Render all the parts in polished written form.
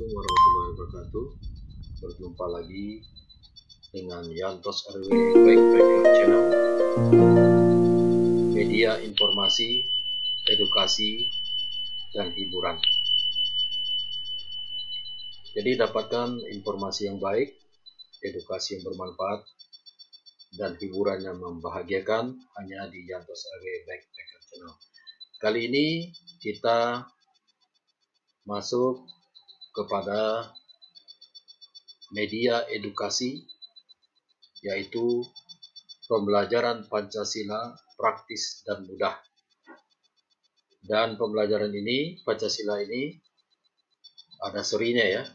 Assalamualaikum warahmatullahi wabarakatuh. Berjumpa lagi dengan Yantos RW Backpacker Channel, media informasi, edukasi, dan hiburan. Jadi dapatkan informasi yang baik, edukasi yang bermanfaat, dan hiburan yang membahagiakan hanya di Yantos RW Backpacker Channel. Kali ini kita masuk kepada media edukasi, yaitu pembelajaran Pancasila praktis dan mudah. Dan pembelajaran ini, Pancasila ini ada serinya ya,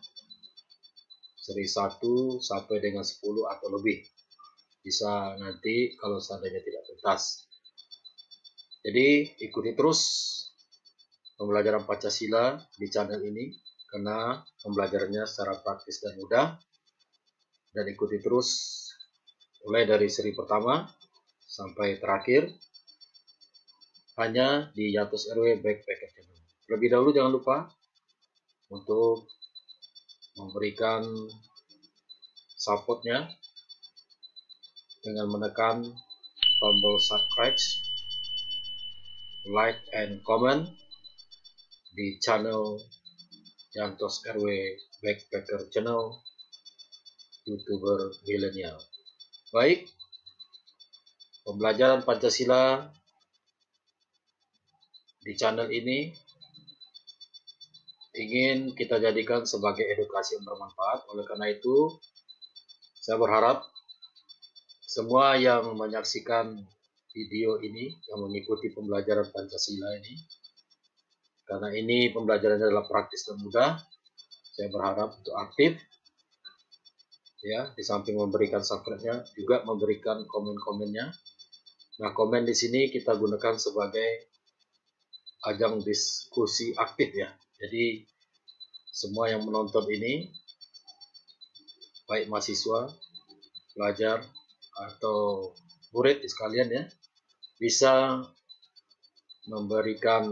seri 1 sampai dengan 10 atau lebih. Bisa nanti kalau seandainya tidak tuntas. Jadi ikuti terus pembelajaran Pancasila di channel ini, karena pembelajarannya secara praktis dan mudah. Dan ikuti terus mulai dari seri pertama sampai terakhir hanya di Yantos RW Backpacker Channel. Lebih dahulu jangan lupa untuk memberikan supportnya dengan menekan tombol subscribe, like, and comment di channel Yantos RW Backpacker Channel, YouTuber milenial. Baik, pembelajaran Pancasila di channel ini ingin kita jadikan sebagai edukasi yang bermanfaat. Oleh karena itu, saya berharap semua yang menyaksikan video ini, yang mengikuti pembelajaran Pancasila ini, karena ini pembelajarannya adalah praktis dan mudah, saya berharap untuk aktif, ya, di samping memberikan subscribe-nya, juga memberikan komen-komennya. Nah, komen di sini kita gunakan sebagai ajang diskusi aktif ya. Jadi semua yang menonton ini, baik mahasiswa, pelajar, atau murid sekalian ya, bisa memberikan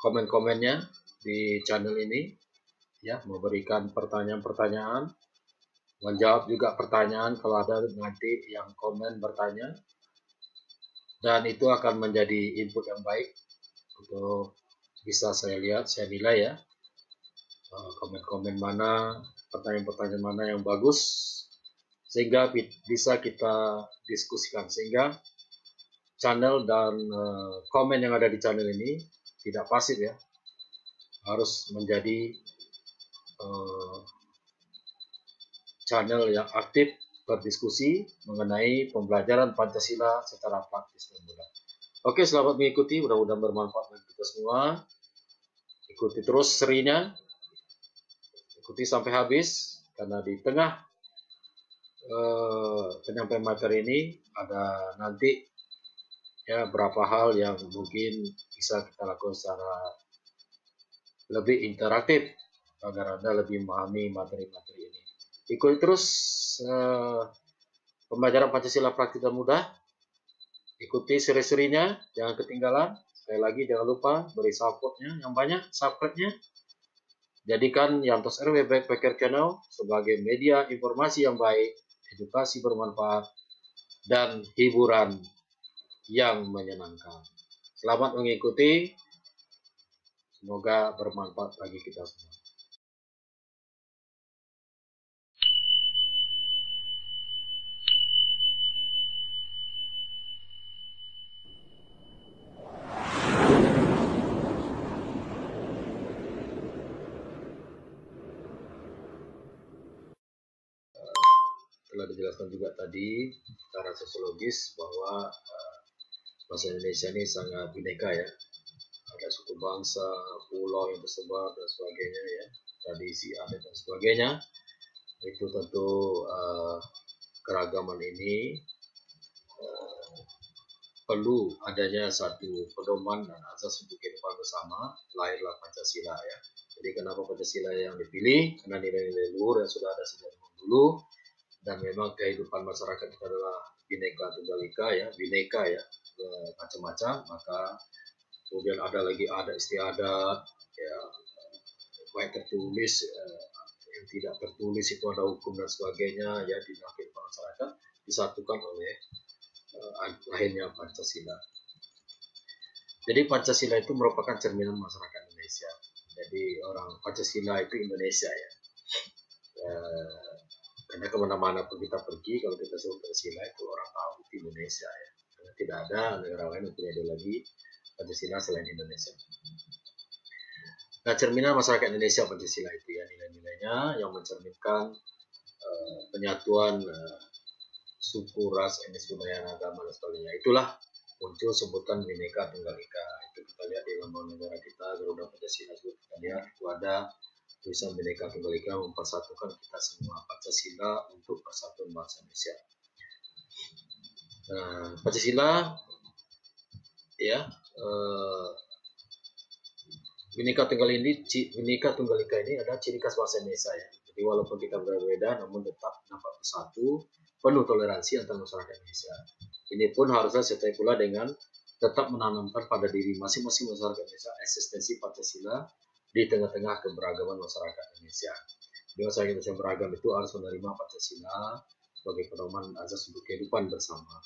komen-komennya di channel ini ya, memberikan pertanyaan-pertanyaan, menjawab juga pertanyaan kalau ada nanti yang komen bertanya, dan itu akan menjadi input yang baik untuk bisa saya lihat, saya nilai ya, komen-komen mana, pertanyaan-pertanyaan mana yang bagus, sehingga bisa kita diskusikan, sehingga channel dan komen yang ada di channel ini tidak pasif ya, harus menjadi channel yang aktif berdiskusi mengenai pembelajaran Pancasila secara praktis dan mudah. Oke, selamat mengikuti, mudah-mudahan bermanfaat bagi kita semua. Ikuti terus serinya, ikuti sampai habis, karena di tengah penyampaian materi ini ada nanti ya berapa hal yang mungkin bisa kita lakukan secara lebih interaktif agar Anda lebih memahami materi-materi ini. Ikuti terus pembelajaran Pancasila praktis dan mudah. Ikuti seri-serinya, jangan ketinggalan. Sekali lagi jangan lupa beri supportnya yang banyak, subscribe-nya. Jadikan Yantos RW Backpacker Channel sebagai media informasi yang baik, edukasi bermanfaat, dan hiburan yang menyenangkan. Selamat mengikuti, semoga bermanfaat bagi kita semua. Telah dijelaskan juga tadi secara sosiologis bahwa bahasa Indonesia ini sangat bineka ya. Ada suku bangsa, pulau yang tersebar dan sebagainya ya, tradisi, adat dan sebagainya. Itu tentu keragaman ini perlu adanya satu pedoman dan asas untuk kehidupan bersama, lahirlah Pancasila ya. Jadi kenapa Pancasila yang dipilih? Karena nilai-nilai luhur yang sudah ada sejak dulu, dan memang kehidupan masyarakat itu adalah bineka tunggal ika ya, bineka ya, macam-macam. Maka kemudian ada lagi adat istiadat ya, baik tertulis, yang tidak tertulis itu ada hukum dan sebagainya ya di dalam kehidupan masyarakat disatukan oleh lahirnya Pancasila. Jadi Pancasila itu merupakan cerminan masyarakat Indonesia. Jadi orang Pancasila itu Indonesia ya. Karena kemana-mana pun kita pergi, kalau kita sebut Pancasila itu orang tahu itu Indonesia ya. Karena tidak ada negara lain yang punya ideologi Pancasila selain Indonesia. Nah, cerminan masyarakat Indonesia Pancasila itu ya, nilai-nilainya yang mencerminkan penyatuan suku, ras, etnis, budaya, agama dan sebagainya. Itulah muncul sebutan Bhinneka Tunggal Ika. Itu kita lihat di lambang negara kita, Garuda Pancasila juga kita lihat itu ada tulisan Bhinneka Tunggal Ika mempersatukan kita semua, Pancasila untuk persatuan bangsa Indonesia. Pancasila ya, Bhinneka Tunggal Ika ini adalah ciri khas bangsa Indonesia ya. Jadi walaupun kita berbeda, namun tetap dapat bersatu, penuh toleransi antar masyarakat Indonesia. Ini pun harusnya sertai pula dengan tetap menanamkan pada diri masing-masing masyarakat Indonesia eksistensi Pancasila di tengah-tengah keberagaman masyarakat Indonesia. Di masyarakat Indonesia beragam itu harus menerima Pancasila sebagai pedoman azas untuk kehidupan bersama.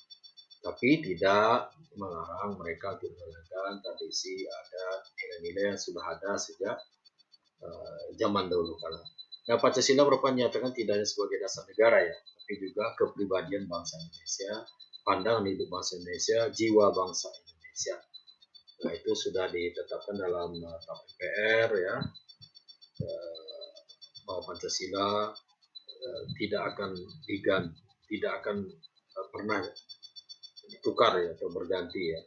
Tapi tidak melarang mereka untuk menjalankan tradisi, adat, nilai-nilai yang sudah ada sejak zaman dahulu kala. Nah, Pancasila merupakan nyatakan tidak hanya sebagai dasar negara ya, tapi juga kepribadian bangsa Indonesia, pandangan hidup bangsa Indonesia, jiwa bangsa Indonesia. Nah, itu sudah ditetapkan dalam TAP MPR ya, bahwa Pancasila tidak akan diganti, tidak akan pernah ditukar ya atau berganti ya.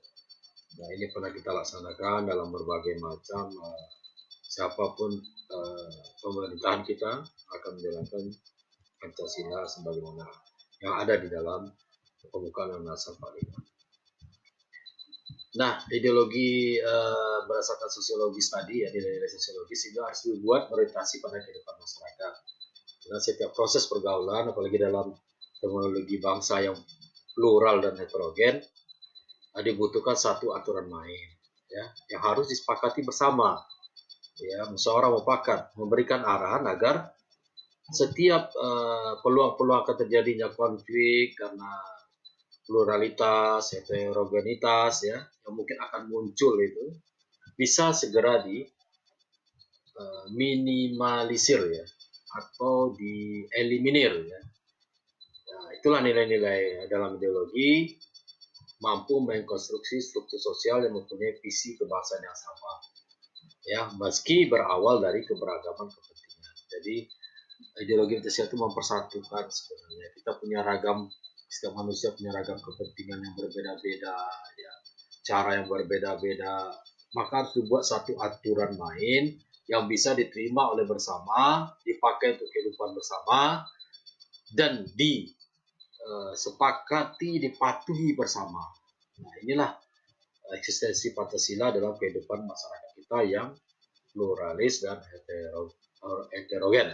Nah, ini pernah kita laksanakan dalam berbagai macam siapapun pemerintahan kita akan menjalankan Pancasila sebagaimana yang ada di dalam pembukaan Undang-Undang 45. Nah, ideologi berdasarkan sosiologis tadi ya, nilai-nilai sosiologis itu harus dibuat orientasi pada kehidupan masyarakat. Karena setiap proses pergaulan, apalagi dalam teknologi bangsa yang plural dan heterogen, dibutuhkan satu aturan main ya, yang harus disepakati bersama. Ya, musyawarah mufakat memberikan arahan agar setiap peluang-peluang akan terjadinya konflik karena pluralitas, heterogenitas ya, yang mungkin akan muncul itu bisa segera di minimalisir ya, atau dieliminir ya. Nah, itulah nilai-nilai dalam ideologi mampu mengkonstruksi struktur sosial yang mempunyai visi kebangsaan yang sama. Ya, meski berawal dari keberagaman kepentingan. Jadi ideologi Pancasila itu mempersatukan sebenarnya. Kita punya ragam, setiap manusia punya ragam kepentingan yang berbeda-beda, ya, cara yang berbeda-beda. Maka harus dibuat satu aturan main yang bisa diterima oleh bersama, dipakai untuk kehidupan bersama, dan disepakati, dipatuhi bersama. Nah, inilah eksistensi Pancasila dalam kehidupan masyarakat kita yang pluralis dan heterogen.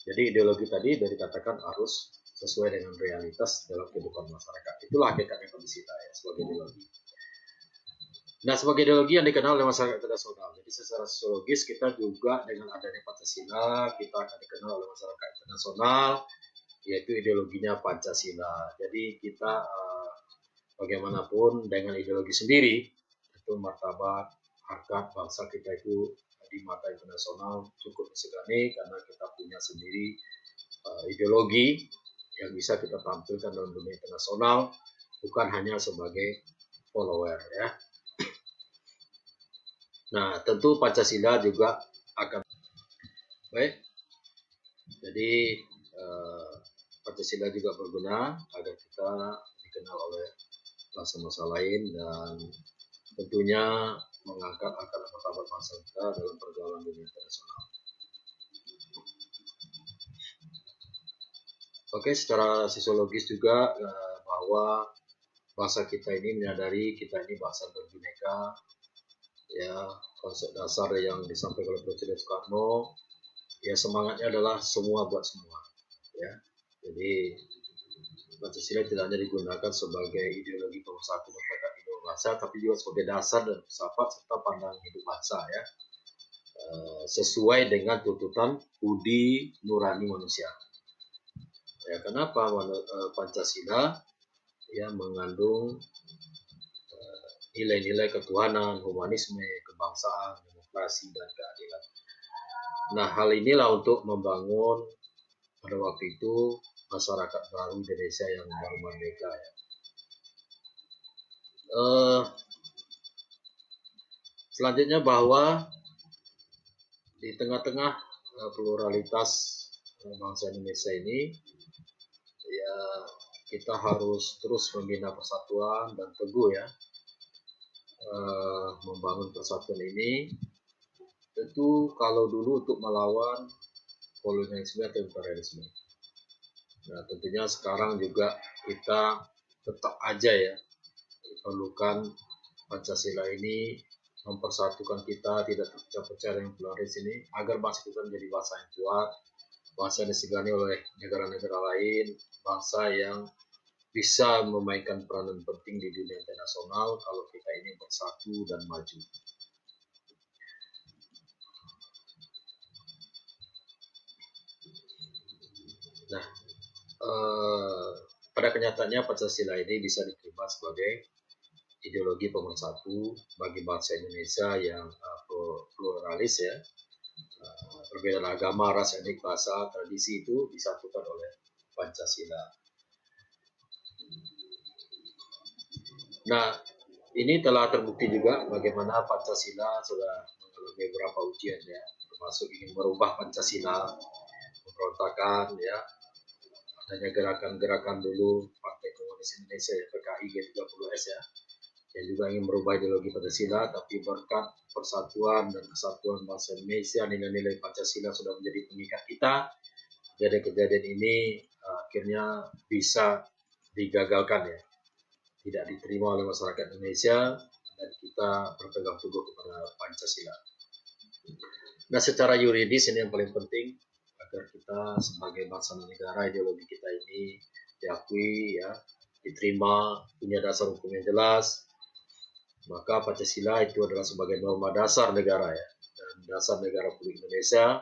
Jadi ideologi tadi dari katakan harus sesuai dengan realitas dalam kehidupan masyarakat. Itulah hakikatnya Pancasila ya, sebagai ideologi. Nah, sebagai ideologi yang dikenal oleh masyarakat internasional. Jadi secara sosiologis kita juga dengan adanya Pancasila kita akan dikenal oleh masyarakat internasional, yaitu ideologinya Pancasila. Jadi kita bagaimanapun dengan ideologi sendiri, itu martabat harkat bangsa kita itu di mata internasional cukup disegani karena kita punya sendiri ideologi yang bisa kita tampilkan dalam dunia internasional, bukan hanya sebagai follower ya. Nah, tentu Pancasila juga akan baik. Jadi Pancasila juga berguna agar kita dikenal oleh bangsa-bangsa lain dan tentunya mengangkat akar martabat bangsa kita dalam pergaulan dunia internasional. Oke, secara sosiologis juga bahwa bangsa kita ini menyadari kita ini bangsa berbineka, ya, konsep dasar yang disampaikan oleh Presiden Soekarno, ya semangatnya adalah semua buat semua, ya. Jadi Pancasila tidak hanya digunakan sebagai ideologi pemersatu masyarakat berbangsa, tapi juga sebagai dasar dan filsafat serta pandangan hidup bangsa ya, sesuai dengan tuntutan budi nurani manusia. Ya, kenapa Pancasila ya mengandung nilai-nilai ketuhanan, humanisme, kebangsaan, demokrasi, dan keadilan. Nah, hal inilah untuk membangun pada waktu itu masyarakat baru Indonesia yang baru merdeka ya. Selanjutnya bahwa di tengah-tengah pluralitas bangsa Indonesia ini ya kita harus terus membina persatuan dan teguh ya membangun persatuan ini. Tentu kalau dulu untuk melawan kolonialisme atau imperialisme. Nah, tentunya sekarang juga kita tetap aja ya perlukan Pancasila ini mempersatukan kita, tidak terpecah-pecah dengan pluralis ini, agar bangsa kita menjadi bangsa yang kuat, bangsa yang disegani oleh negara-negara lain, bangsa yang bisa memainkan peranan penting di dunia internasional kalau kita ini bersatu dan maju. Nah, pada kenyataannya Pancasila ini bisa diterima sebagai ideologi pemersatu bagi bangsa Indonesia yang pluralis ya, perbedaan agama, ras, etnik, bahasa, tradisi itu disatukan oleh Pancasila. Nah, ini telah terbukti juga bagaimana Pancasila sudah mengalami beberapa ujian ya, termasuk ingin merubah Pancasila, pemberontakan ya, adanya gerakan-gerakan dulu Partai Komunis Indonesia ya, PKI G30S ya, yang juga ingin merubah ideologi Pancasila, tapi berkat persatuan dan kesatuan bangsa Indonesia, nilai-nilai Pancasila sudah menjadi pengikat kita. Kejadian-kejadian ini akhirnya bisa digagalkan ya, tidak diterima oleh masyarakat Indonesia, dan kita berpegang teguh kepada Pancasila. Nah, secara yuridis ini yang paling penting agar kita sebagai bangsa dan negara, ideologi kita ini diakui ya, diterima, punya dasar hukum yang jelas. Maka Pancasila itu adalah sebagai norma dasar negara ya, dan dasar negara Republik Indonesia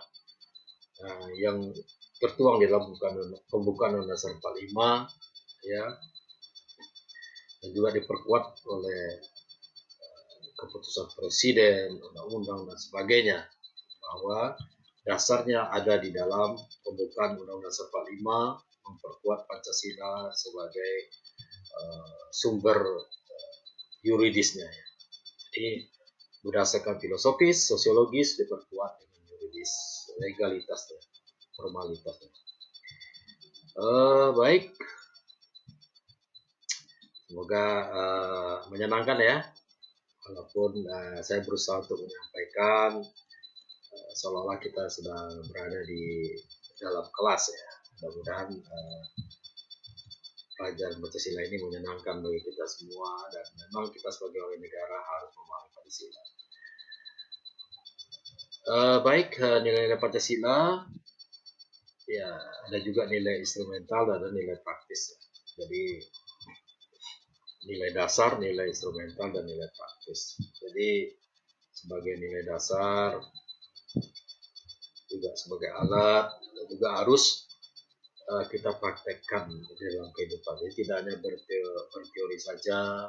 yang tertuang di dalam pembukaan Undang-Undang 45 ya, dan juga diperkuat oleh keputusan presiden, undang-undang dan sebagainya, bahwa dasarnya ada di dalam pembukaan Undang-Undang 45 memperkuat Pancasila sebagai sumber yuridisnya ya. Jadi berdasarkan filosofis, sosiologis diperkuat dengan yuridis, legalitas ya, formalitas ya. Baik, semoga menyenangkan ya, walaupun saya berusaha untuk menyampaikan seolah-olah kita sedang berada di dalam kelas ya. Mudah-mudahan pelajaran Pancasila ini menyenangkan bagi kita semua, dan memang kita sebagai warga negara harus memahami Pancasila. Baik, nilai-nilai Pancasila ya, ada juga nilai instrumental dan ada nilai praktis ya. Jadi nilai dasar, nilai instrumental, dan nilai praktis. Jadi sebagai nilai dasar juga sebagai alat, dan juga harus kita praktekkan dalam kehidupan. Jadi tidak hanya berteori saja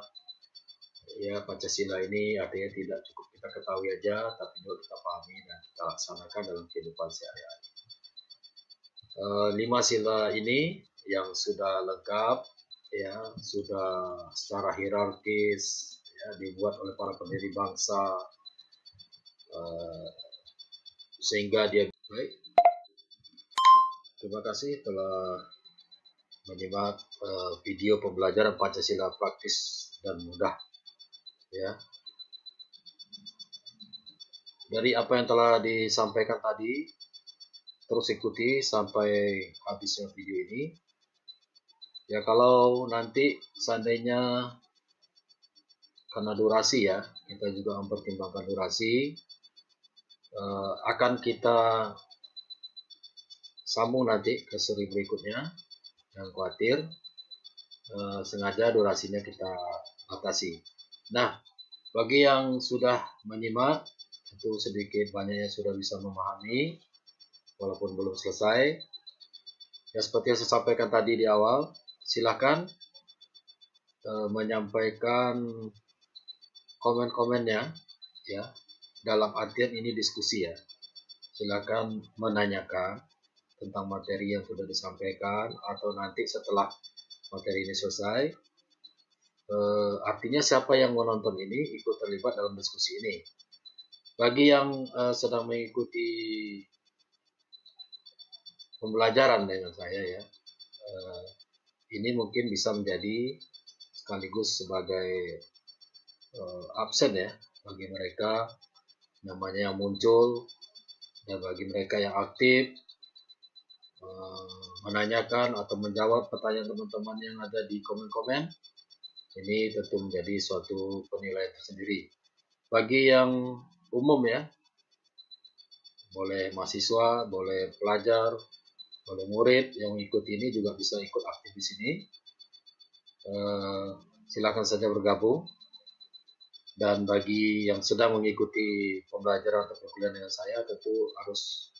ya, Pancasila ini artinya tidak cukup kita ketahui aja, tapi juga kita pahami dan kita laksanakan dalam kehidupan sehari-hari. 5 sila ini yang sudah lengkap ya, sudah secara hierarkis ya, dibuat oleh para pendiri bangsa, sehingga dia baik. Terima kasih telah menyimak video pembelajaran Pancasila praktis dan mudah ya. Dari apa yang telah disampaikan tadi, terus ikuti sampai habisnya video ini. Ya, kalau nanti seandainya karena durasi ya, kita juga mempertimbangkan durasi, akan kita sambung nanti ke seri berikutnya. Jangan khawatir, sengaja durasinya kita batasi. Nah, bagi yang sudah menyimak, tentu sedikit banyaknya sudah bisa memahami, walaupun belum selesai. Ya, seperti yang saya sampaikan tadi di awal, silakan menyampaikan komen-komennya, ya, dalam artian ini diskusi ya. Silakan menanyakan tentang materi yang sudah disampaikan, atau nanti setelah materi ini selesai, artinya siapa yang menonton ini ikut terlibat dalam diskusi ini. Bagi yang sedang mengikuti pembelajaran dengan saya ya, ini mungkin bisa menjadi sekaligus sebagai absen ya bagi mereka, namanya yang muncul, dan bagi mereka yang aktif menanyakan atau menjawab pertanyaan teman-teman yang ada di komen-komen, ini tentu menjadi suatu penilaian tersendiri. Bagi yang umum ya, boleh mahasiswa, boleh pelajar, boleh murid yang ikut ini juga bisa ikut aktif di sini. Silakan saja bergabung. Dan bagi yang sedang mengikuti pembelajaran atau perkuliahan dengan saya, tentu harus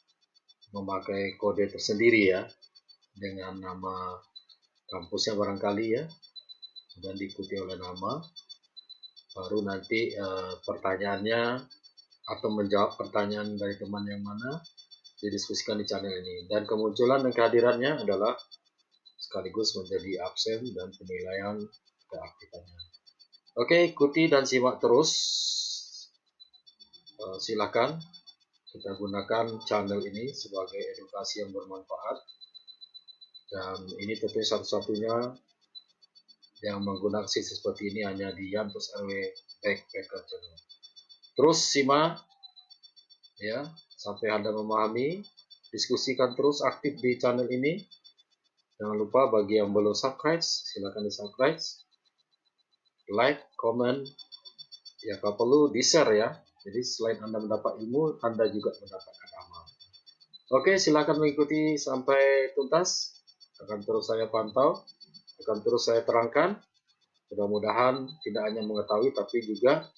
memakai kode tersendiri ya, dengan nama kampusnya barangkali ya, dan diikuti oleh nama. Baru nanti pertanyaannya atau menjawab pertanyaan dari teman yang mana didiskusikan di channel ini. Dan kemunculan dan kehadirannya adalah sekaligus menjadi absen dan penilaian keaktifan. Oke, ikuti dan simak terus. Silakan kita gunakan channel ini sebagai edukasi yang bermanfaat. Dan ini tentunya satu-satunya yang menggunakan sistem seperti ini hanya di Yantos RW Backpacker Channel. Terus simak ya sampai Anda memahami. Diskusikan terus aktif di channel ini. Jangan lupa bagi yang belum subscribe, silakan di subscribe, like, comment, ya kalau perlu di share ya. Jadi selain Anda mendapat ilmu, Anda juga mendapatkan amal. Oke, silakan mengikuti sampai tuntas. Akan terus saya pantau, akan terus saya terangkan. Mudah-mudahan tidak hanya mengetahui, tapi juga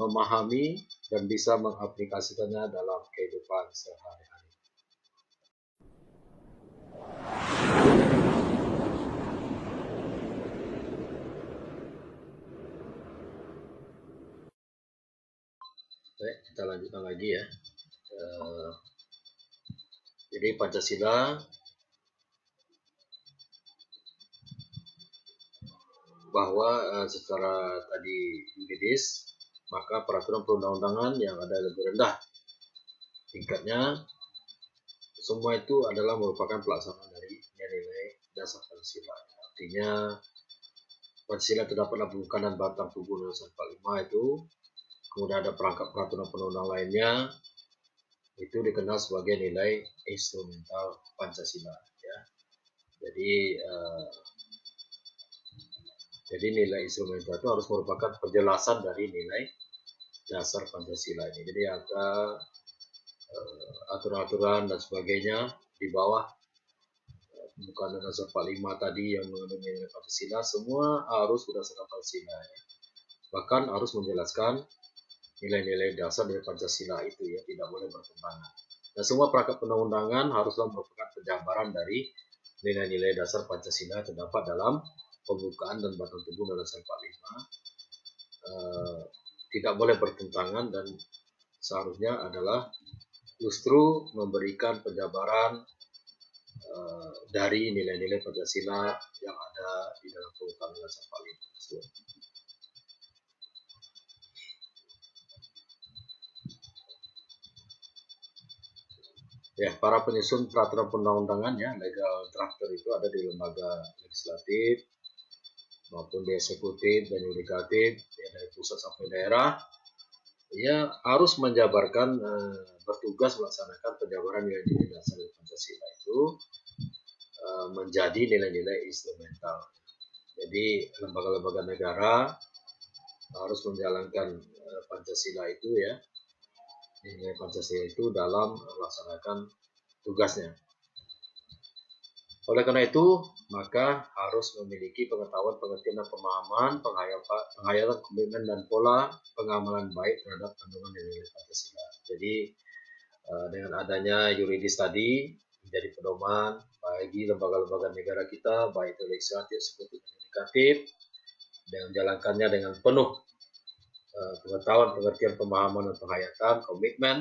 memahami dan bisa mengaplikasikannya dalam kehidupan sehari-hari. Baik, kita lanjutkan lagi ya. Jadi Pancasila bahwa secara tadi juridis, maka peraturan perundang-undangan yang ada lebih rendah tingkatnya, semua itu adalah merupakan pelaksanaan dari nilai dasar Pancasila. Artinya Pancasila terdapat dalam pembukaan dan batang tubuh Undang-Undang 45 itu, kemudian ada perangkat peraturan perundang lainnya, itu dikenal sebagai nilai instrumental Pancasila ya. Jadi nilai instrumental itu harus merupakan penjelasan dari nilai dasar Pancasila ini. Jadi ada aturan-aturan dan sebagainya di bawah pembukaan Undang-Undang 45 tadi yang mengandung nilai Pancasila, semua harus berdasarkan Pancasila ya. Bahkan harus menjelaskan nilai-nilai dasar dari Pancasila itu ya, tidak boleh bertentangan. Dan semua perangkat perundang-undangan haruslah merupakan penjabaran dari nilai-nilai dasar Pancasila terdapat dalam pembukaan dan batang tubuh Undang-Undang 45. Tidak boleh bertentangan dan seharusnya adalah justru memberikan penjabaran dari nilai-nilai Pancasila yang ada di dalam pembukaan Undang-Undang 45 tersebut. Ya, para penyusun peraturan perundang-undangan ya, legal drafter itu ada di lembaga legislatif maupun di eksekutif dan yudikatif, ya, dari pusat sampai daerah, ya harus menjabarkan, bertugas melaksanakan penjabaran nilai-nilai dasar Pancasila itu menjadi nilai-nilai instrumental. Jadi lembaga-lembaga negara harus menjalankan Pancasila itu ya, nilai Pancasila itu dalam melaksanakan tugasnya. Oleh karena itu, maka harus memiliki pengetahuan, pengertian, dan pemahaman, penghayatan, komitmen, dan pola pengamalan baik terhadap kandungan nilai Pancasila. Jadi dengan adanya yuridis tadi menjadi pedoman bagi lembaga-lembaga negara kita, baik itu legislatif, eksekutif, dan yudikatif, dan menjalankannya dengan penuh pengetahuan, pengertian, pemahaman, dan penghayatan, komitmen,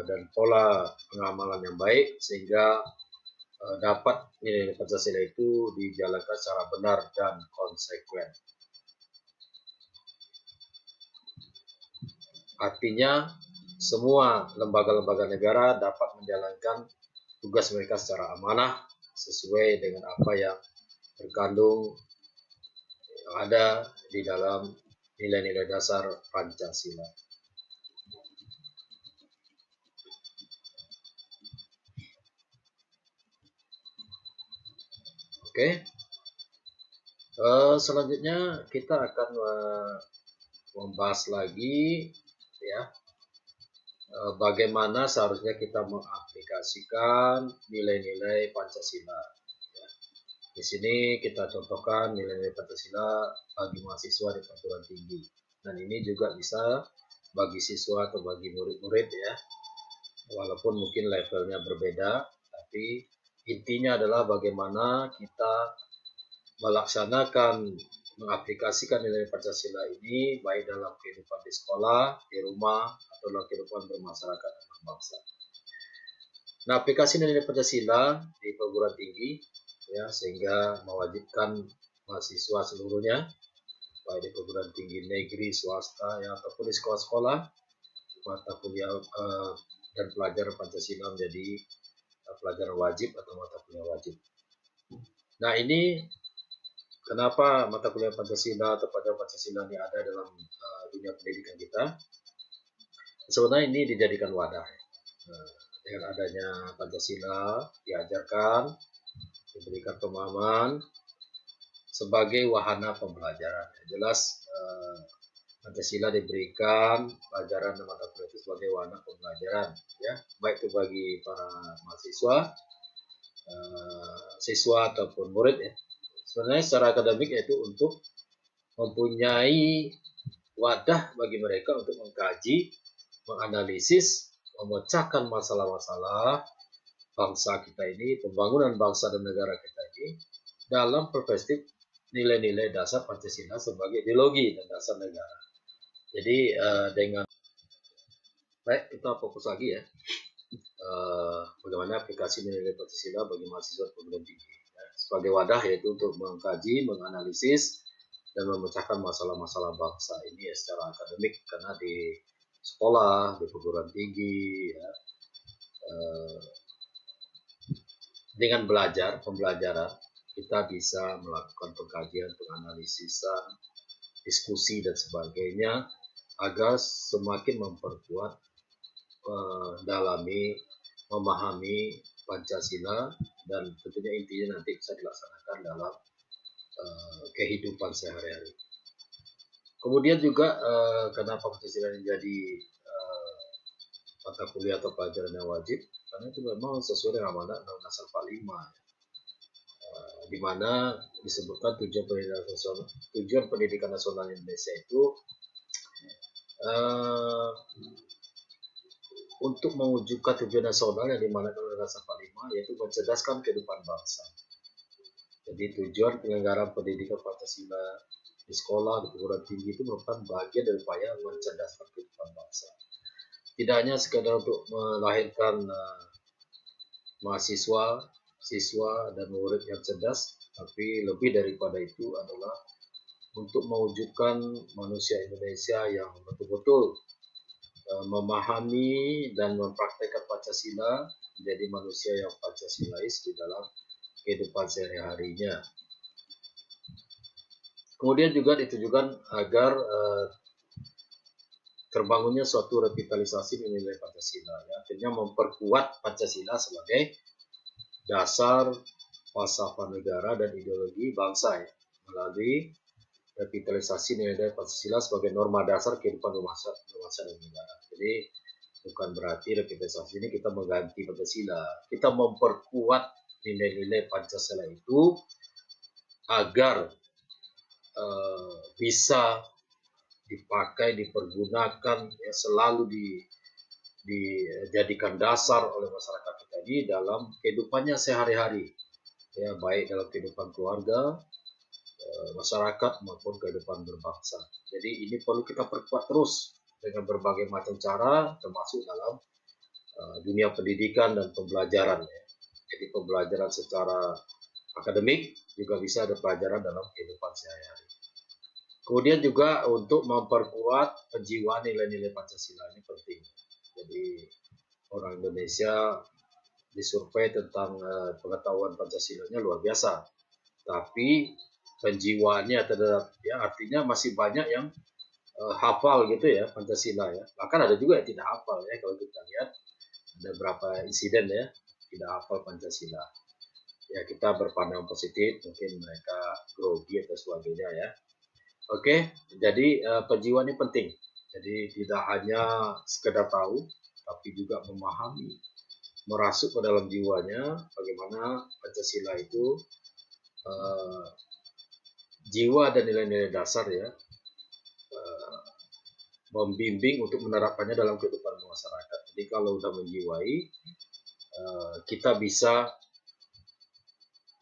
dan pola pengamalan yang baik, sehingga dapat nilai Pancasila itu dijalankan secara benar dan konsekuen. Artinya semua lembaga-lembaga negara dapat menjalankan tugas mereka secara amanah sesuai dengan apa yang terkandung yang ada di dalam nilai-nilai dasar Pancasila. Oke. Selanjutnya kita akan membahas lagi ya bagaimana seharusnya kita mengaplikasikan nilai-nilai Pancasila. Ya. Di sini kita contohkan nilai-nilai Pancasila bagi mahasiswa di perguruan tinggi, dan ini juga bisa bagi siswa atau bagi murid-murid ya, walaupun mungkin levelnya berbeda, tapi intinya adalah bagaimana kita melaksanakan, mengaplikasikan nilai Pancasila ini baik dalam kehidupan di sekolah, di rumah, atau dalam kehidupan bermasyarakat dan berbangsa. Nah, aplikasi nilai Pancasila di perguruan tinggi ya, sehingga mewajibkan mahasiswa seluruhnya baik di perguruan tinggi negeri, swasta ya, ataupun di sekolah-sekolah, mata kuliah dan pelajaran Pancasila menjadi pelajaran wajib atau mata kuliah wajib. Nah, ini kenapa mata kuliah Pancasila atau pelajaran Pancasila ini ada dalam dunia pendidikan kita? Sebenarnya ini dijadikan wadah. Dengan adanya Pancasila diajarkan, diberikan pemahaman sebagai wahana pembelajaran. Jelas Pancasila diberikan pelajaran dan mata kuliah itu sebagai wahana pembelajaran, ya, baik itu bagi para mahasiswa, siswa ataupun murid ya. Sebenarnya secara akademik yaitu untuk mempunyai wadah bagi mereka untuk mengkaji, menganalisis, memecahkan masalah-masalah bangsa kita ini, pembangunan bangsa dan negara kita ini dalam perspektif nilai-nilai dasar Pancasila sebagai ideologi dan dasar negara. Jadi dengan baik kita fokus lagi ya bagaimana aplikasi nilai Pancasila bagi mahasiswa perguruan tinggi ya, sebagai wadah yaitu untuk mengkaji, menganalisis, dan memecahkan masalah-masalah bangsa ini ya, secara akademik, karena di sekolah, di perguruan tinggi ya, dengan pembelajaran kita bisa melakukan pengkajian, penganalisisan, diskusi dan sebagainya agar semakin memperkuat, mendalami, memahami Pancasila, dan tentunya intinya nanti bisa dilaksanakan dalam kehidupan sehari-hari. Kemudian juga kenapa Pancasila menjadi mata kuliah atau pelajaran yang wajib, karena itu memang sesuai dengan amanat Undang-Undang Dasar 45 di mana disebutkan tujuan pendidikan nasional Indonesia itu untuk mewujudkan tujuan nasional yang dimana Undang-Undang Dasar 45 yaitu mencerdaskan kehidupan bangsa. Jadi tujuan penyelenggaraan pendidikan Pancasila di sekolah, di perguruan tinggi itu merupakan bagian dari upaya mencerdaskan kehidupan bangsa. Tidak hanya sekadar untuk melahirkan mahasiswa, siswa, dan murid yang cerdas, tapi lebih daripada itu adalah untuk mewujudkan manusia Indonesia yang betul-betul memahami dan mempraktekkan Pancasila, menjadi manusia yang Pancasilais di dalam kehidupan sehari-harinya. Kemudian juga ditujukan agar terbangunnya suatu revitalisasi nilai Pancasila, ya, artinya memperkuat Pancasila sebagai dasar falsafah negara dan ideologi bangsa ya, melalui revitalisasi nilai Pancasila sebagai norma dasar kehidupan berbangsa dan negara. Jadi bukan berarti revitalisasi ini kita mengganti Pancasila, kita memperkuat nilai-nilai Pancasila itu agar bisa dipakai, dipergunakan, ya, selalu dijadikan dasar oleh masyarakat kita ini dalam kehidupannya sehari-hari, ya, baik dalam kehidupan keluarga, masyarakat maupun kehidupan berbangsa. Jadi ini perlu kita perkuat terus dengan berbagai macam cara, termasuk dalam dunia pendidikan dan pembelajaran, ya. Jadi pembelajaran secara akademik juga bisa ada pelajaran dalam kehidupan sehari-hari. Kemudian juga untuk memperkuat penjiwaan nilai-nilai Pancasila ini penting. Jadi orang Indonesia disurvei tentang pengetahuan Pancasilanya luar biasa, tapi penjiwaannya terhadap, ya, artinya masih banyak yang hafal gitu ya Pancasila, ya. Bahkan ada juga yang tidak hafal, ya. Kalau kita lihat ada beberapa insiden, ya, tidak hafal Pancasila. Ya, kita berpandang positif, mungkin mereka grogi atau sebagainya, ya. Oke, jadi penjiwaan ini penting. Jadi tidak hanya sekedar tahu, tapi juga memahami, merasuk ke dalam jiwanya bagaimana Pancasila itu jiwa dan nilai-nilai dasar, ya, membimbing untuk menerapkannya dalam kehidupan masyarakat. Jadi kalau sudah menjiwai, kita bisa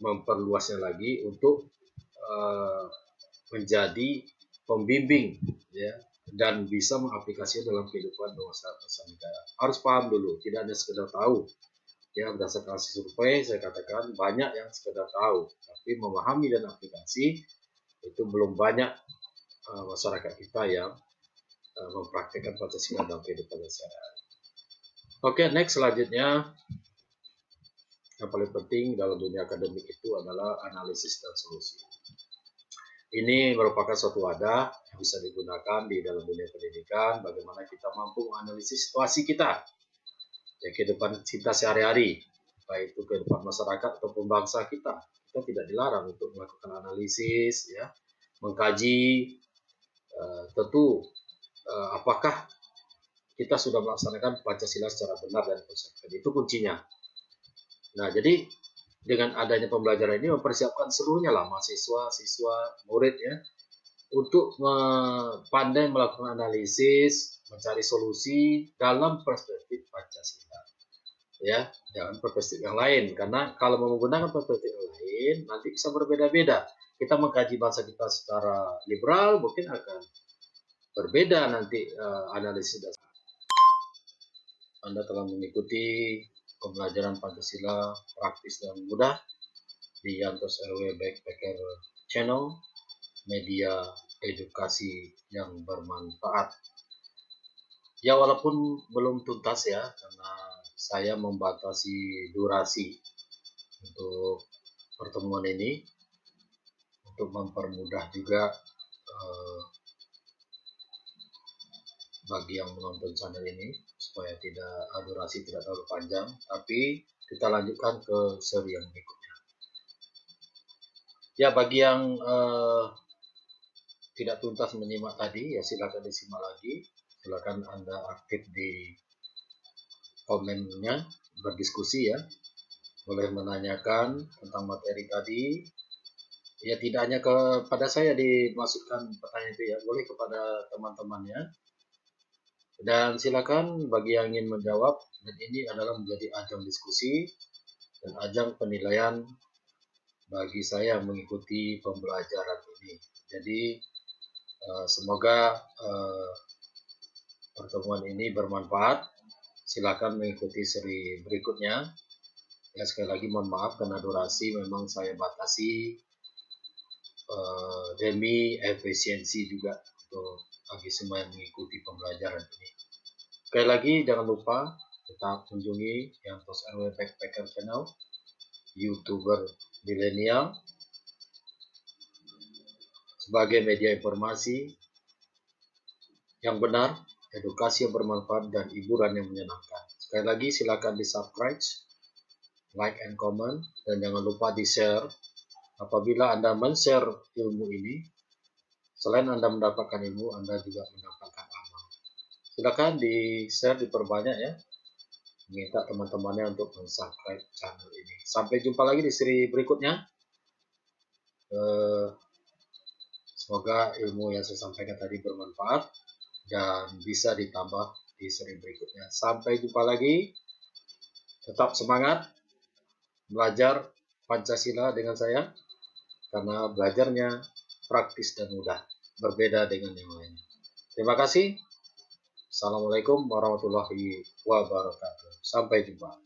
memperluasnya lagi untuk menjadi pembimbing, ya, dan bisa mengaplikasinya dalam kehidupan bangsa negara. Harus paham dulu, tidak hanya sekedar tahu, ya. Berdasarkan hasil survei saya katakan banyak yang sekedar tahu, tapi memahami dan aplikasi itu belum banyak masyarakat kita yang mempraktikkan Pancasila dalam kehidupan sehari-hari. Oke, next, selanjutnya yang paling penting dalam dunia akademik itu adalah analisis dan solusi. Ini merupakan suatu wadah yang bisa digunakan di dalam dunia pendidikan, bagaimana kita mampu menganalisis situasi kita, ya, kehidupan kita sehari-hari, baik itu kehidupan masyarakat ataupun bangsa kita. Kita tidak dilarang untuk melakukan analisis, ya, mengkaji, tentu apakah kita sudah melaksanakan Pancasila secara benar dan konsekuen. Itu kuncinya. Nah, jadi dengan adanya pembelajaran ini mempersiapkan seluruhnya lah, mahasiswa, siswa, murid, ya, untuk pandai melakukan analisis, mencari solusi dalam perspektif Pancasila, ya, jangan perspektif yang lain, karena kalau menggunakan perspektif yang lain nanti bisa berbeda-beda. Kita mengkaji bangsa kita secara liberal mungkin akan berbeda nanti analisis dasar. Anda telah mengikuti pembelajaran Pancasila praktis dan mudah di Yantos RW Backpacker Channel, media edukasi yang bermanfaat. Ya, walaupun belum tuntas, ya, karena saya membatasi durasi untuk pertemuan ini untuk mempermudah juga bagi yang menonton channel ini supaya durasi tidak terlalu panjang, tapi kita lanjutkan ke seri yang berikutnya. Ya, bagi yang tidak tuntas menyimak tadi, ya, silakan disimak lagi. Silakan Anda aktif di komennya, berdiskusi, ya. Boleh menanyakan tentang materi tadi. Ya, tidak hanya kepada saya dimaksudkan pertanyaan itu, ya, boleh kepada teman-temannya. Dan silakan bagi yang ingin menjawab, dan ini adalah menjadi ajang diskusi dan ajang penilaian bagi saya mengikuti pembelajaran ini. Jadi semoga pertemuan ini bermanfaat. Silakan mengikuti seri berikutnya. Ya, sekali lagi mohon maaf karena durasi memang saya batasi demi efisiensi juga untuk bagi semua yang mengikuti pembelajaran ini. Sekali lagi jangan lupa tetap kunjungi Yantos RW Backpacker Channel, YouTuber milenial, sebagai media informasi yang benar, edukasi yang bermanfaat, dan hiburan yang menyenangkan. Sekali lagi silakan di subscribe, like and comment, dan jangan lupa di share. Apabila Anda men-share ilmu ini, selain Anda mendapatkan ilmu, Anda juga mendapatkan amal. Silakan di share, diperbanyak, ya. minta teman-temannya untuk subscribe channel ini. Sampai jumpa lagi di seri berikutnya. Semoga ilmu yang saya sampaikan tadi bermanfaat dan bisa ditambah di seri berikutnya. Sampai jumpa lagi. Tetap semangat belajar Pancasila dengan saya, karena belajarnya praktis dan mudah, berbeda dengan yang lain. Terima kasih. Assalamualaikum warahmatullahi wabarakatuh. Sampai jumpa.